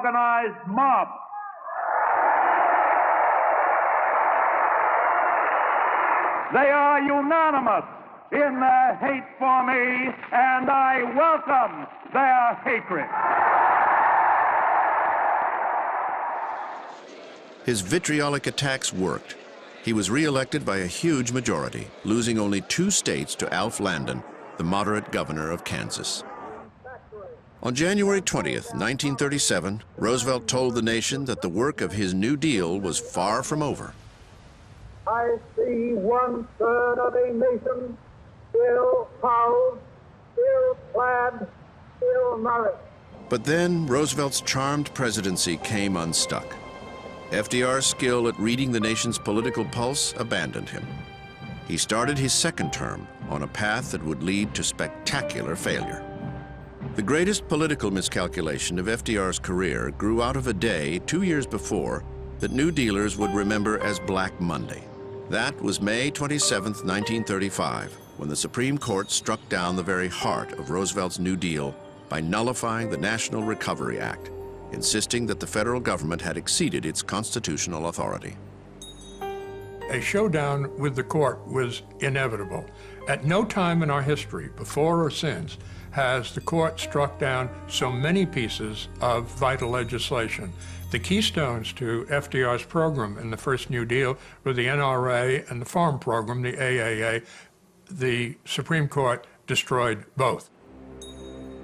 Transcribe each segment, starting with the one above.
organized mob. They are unanimous in their hate for me, and I welcome their hatred. His vitriolic attacks worked. He was re-elected by a huge majority, losing only 2 states to Alf Landon, the moderate governor of Kansas. On January 20th, 1937, Roosevelt told the nation that the work of his New Deal was far from over. I see 1/3 of a nation still housed, still clad, still nourished. But then Roosevelt's charmed presidency came unstuck. FDR's skill at reading the nation's political pulse abandoned him. He started his second term on a path that would lead to spectacular failure. The greatest political miscalculation of FDR's career grew out of a day 2 years before that New Dealers would remember as Black Monday. That was May 27, 1935, when the Supreme Court struck down the very heart of Roosevelt's New Deal by nullifying the National Recovery Act, insisting that the federal government had exceeded its constitutional authority. A showdown with the court was inevitable. At no time in our history, before or since, has the court struck down so many pieces of vital legislation. The keystones to FDR's program in the first New Deal were the NRA and the Farm Program, the AAA. The Supreme Court destroyed both.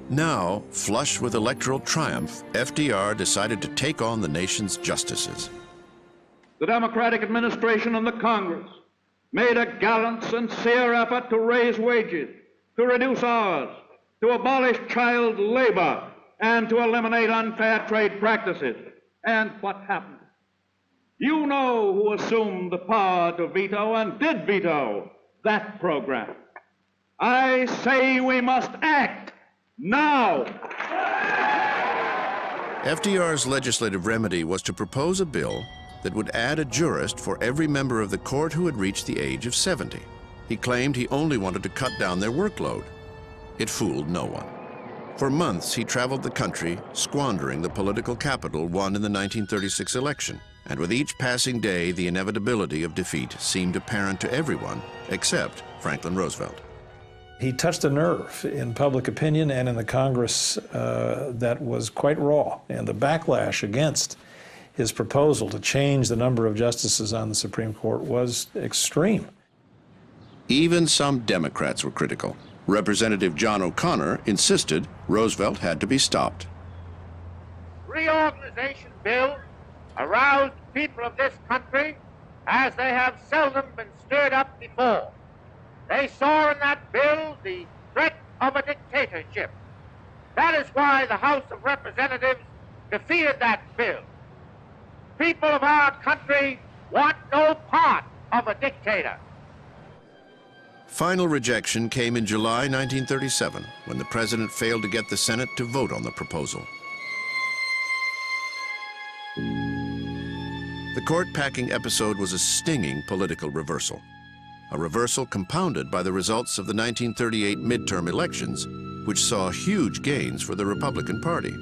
Now, flush with electoral triumph, FDR decided to take on the nation's justices. The Democratic administration and the Congress made a gallant, sincere effort to raise wages, to reduce hours, to abolish child labor, and to eliminate unfair trade practices. And what happened? You know who assumed the power to veto and did veto that program. I say we must act now. FDR's legislative remedy was to propose a bill that would add a jurist for every member of the court who had reached the age of 70. He claimed he only wanted to cut down their workload. It fooled no one. For months, he traveled the country, squandering the political capital won in the 1936 election. And with each passing day, the inevitability of defeat seemed apparent to everyone except Franklin Roosevelt. He touched a nerve in public opinion and in the Congress that was quite raw. And the backlash against his proposal to change the number of justices on the Supreme Court was extreme. Even some Democrats were critical. Representative John O'Connor insisted Roosevelt had to be stopped. Reorganization bill aroused people of this country as they have seldom been stirred up before. They saw in that bill the threat of a dictatorship. That is why the House of Representatives defeated that bill. People of our country want no part of a dictator. Final rejection came in July 1937, when the president failed to get the Senate to vote on the proposal. The court-packing episode was a stinging political reversal. A reversal compounded by the results of the 1938 midterm elections, which saw huge gains for the Republican Party.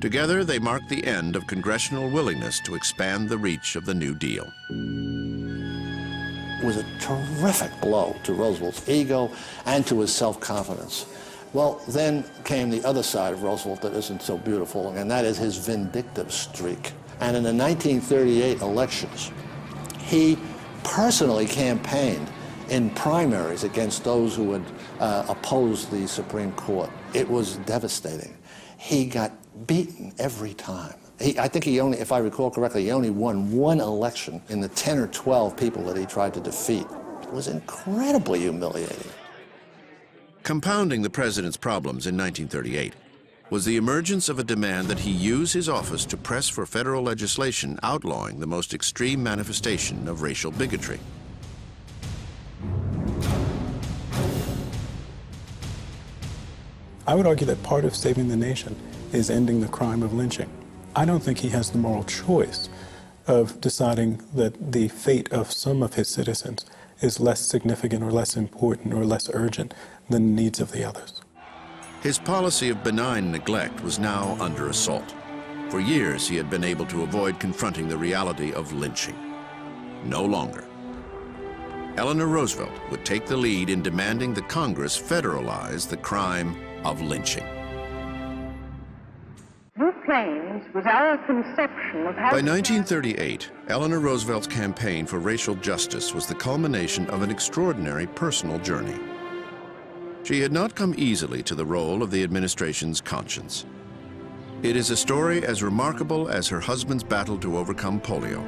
Together, they marked the end of congressional willingness to expand the reach of the New Deal. It was a terrific blow to Roosevelt's ego and to his self-confidence. Well, then came the other side of Roosevelt that isn't so beautiful, and that is his vindictive streak. And in the 1938 elections, he personally campaigned in primaries against those who had opposed the Supreme Court. It was devastating. He got beaten every time. I think he only, if I recall correctly, he only won one election in the 10 or 12 people that he tried to defeat. It was incredibly humiliating. Compounding the president's problems in 1938 was the emergence of a demand that he use his office to press for federal legislation outlawing the most extreme manifestation of racial bigotry. I would argue that part of saving the nation is ending the crime of lynching. I don't think he has the moral choice of deciding that the fate of some of his citizens is less significant or less important or less urgent than the needs of the others. His policy of benign neglect was now under assault. For years, he had been able to avoid confronting the reality of lynching. No longer. Eleanor Roosevelt would take the lead in demanding the Congress federalize the crime of lynching. This claims was our conception of how... By 1938, Eleanor Roosevelt's campaign for racial justice was the culmination of an extraordinary personal journey. She had not come easily to the role of the administration's conscience. It is a story as remarkable as her husband's battle to overcome polio.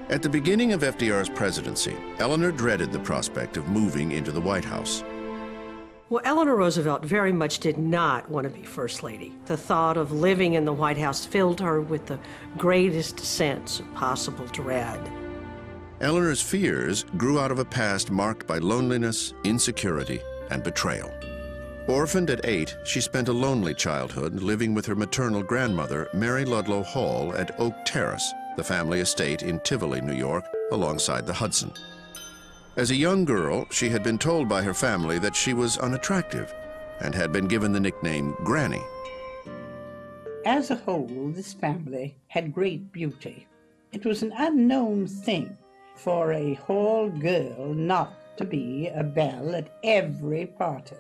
At the beginning of FDR's presidency, Eleanor dreaded the prospect of moving into the White House. Well, Eleanor Roosevelt very much did not want to be First Lady. The thought of living in the White House filled her with the greatest sense of possible dread. Eleanor's fears grew out of a past marked by loneliness, insecurity, and betrayal. Orphaned at 8, she spent a lonely childhood living with her maternal grandmother, Mary Ludlow Hall, at Oak Terrace, the family estate in Tivoli, New York, alongside the Hudson. As a young girl, she had been told by her family that she was unattractive and had been given the nickname Granny. As a whole, this family had great beauty. It was an unknown thing for a Hall girl not to be a belle at every party.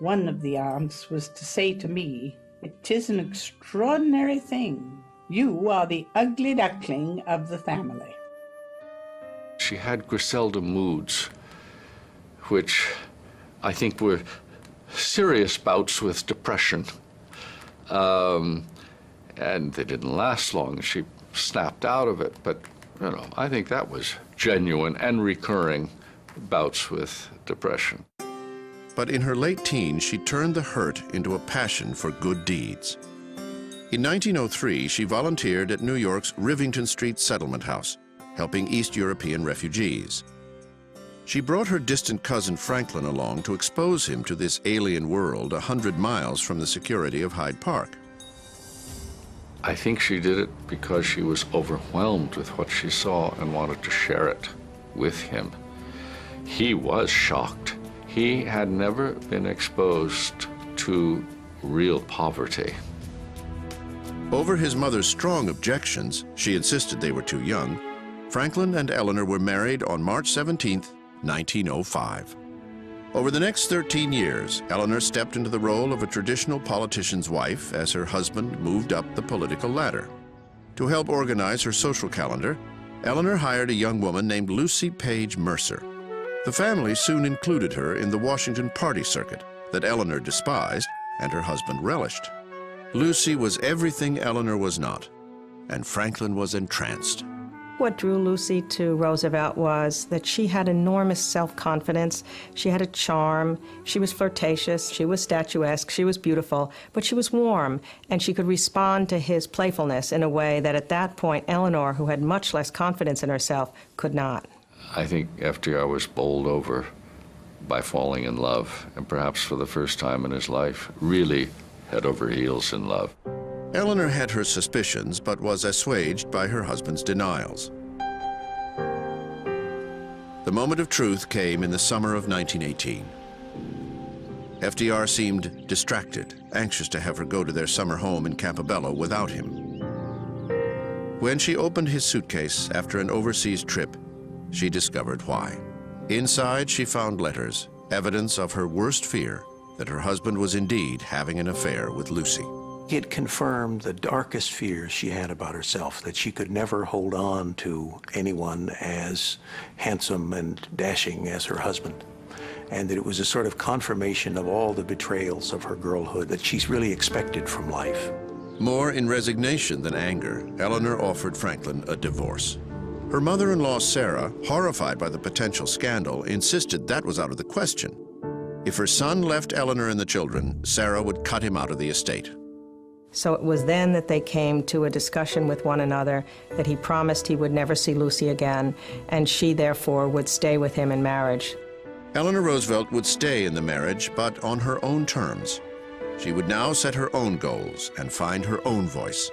One of the aunts was to say to me, "'Tis an extraordinary thing. You are the ugly duckling of the family." She had Griselda moods, which I think were serious bouts with depression. And they didn't last long. She snapped out of it, but I think that was genuine and recurring bouts with depression. But in her late teens, she turned the hurt into a passion for good deeds. In 1903, she volunteered at New York's Rivington Street Settlement House, helping East European refugees. She brought her distant cousin Franklin along to expose him to this alien world 100 miles from the security of Hyde Park. I think she did it because she was overwhelmed with what she saw and wanted to share it with him. He was shocked. He had never been exposed to real poverty. Over his mother's strong objections, she insisted they were too young, Franklin and Eleanor were married on March 17, 1905. Over the next 13 years, Eleanor stepped into the role of a traditional politician's wife as her husband moved up the political ladder. To help organize her social calendar, Eleanor hired a young woman named Lucy Page Mercer. The family soon included her in the Washington party circuit that Eleanor despised and her husband relished. Lucy was everything Eleanor was not, and Franklin was entranced. What drew Lucy to Roosevelt was that she had enormous self-confidence, she had a charm, she was flirtatious, she was statuesque, she was beautiful, but she was warm, and she could respond to his playfulness in a way that at that point Eleanor, who had much less confidence in herself, could not. I think FDR was bowled over by falling in love, and perhaps for the first time in his life, really head over heels in love. Eleanor had her suspicions, but was assuaged by her husband's denials. The moment of truth came in the summer of 1918. FDR seemed distracted, anxious to have her go to their summer home in Campobello without him. When she opened his suitcase after an overseas trip, she discovered why. Inside, she found letters, evidence of her worst fear, that her husband was indeed having an affair with Lucy. It confirmed the darkest fears she had about herself, that she could never hold on to anyone as handsome and dashing as her husband, and that it was a sort of confirmation of all the betrayals of her girlhood that she's really expected from life. More in resignation than anger, Eleanor offered Franklin a divorce. Her mother-in-law, Sarah, horrified by the potential scandal, insisted that was out of the question. If her son left Eleanor and the children, Sarah would cut him out of the estate. So it was then that they came to a discussion with one another that he promised he would never see Lucy again, and she therefore would stay with him in marriage. Eleanor Roosevelt would stay in the marriage, but on her own terms. She would now set her own goals and find her own voice.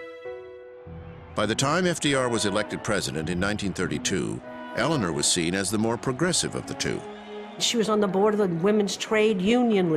By the time FDR was elected president in 1932, Eleanor was seen as the more progressive of the two. She was on the board of the Women's Trade Union.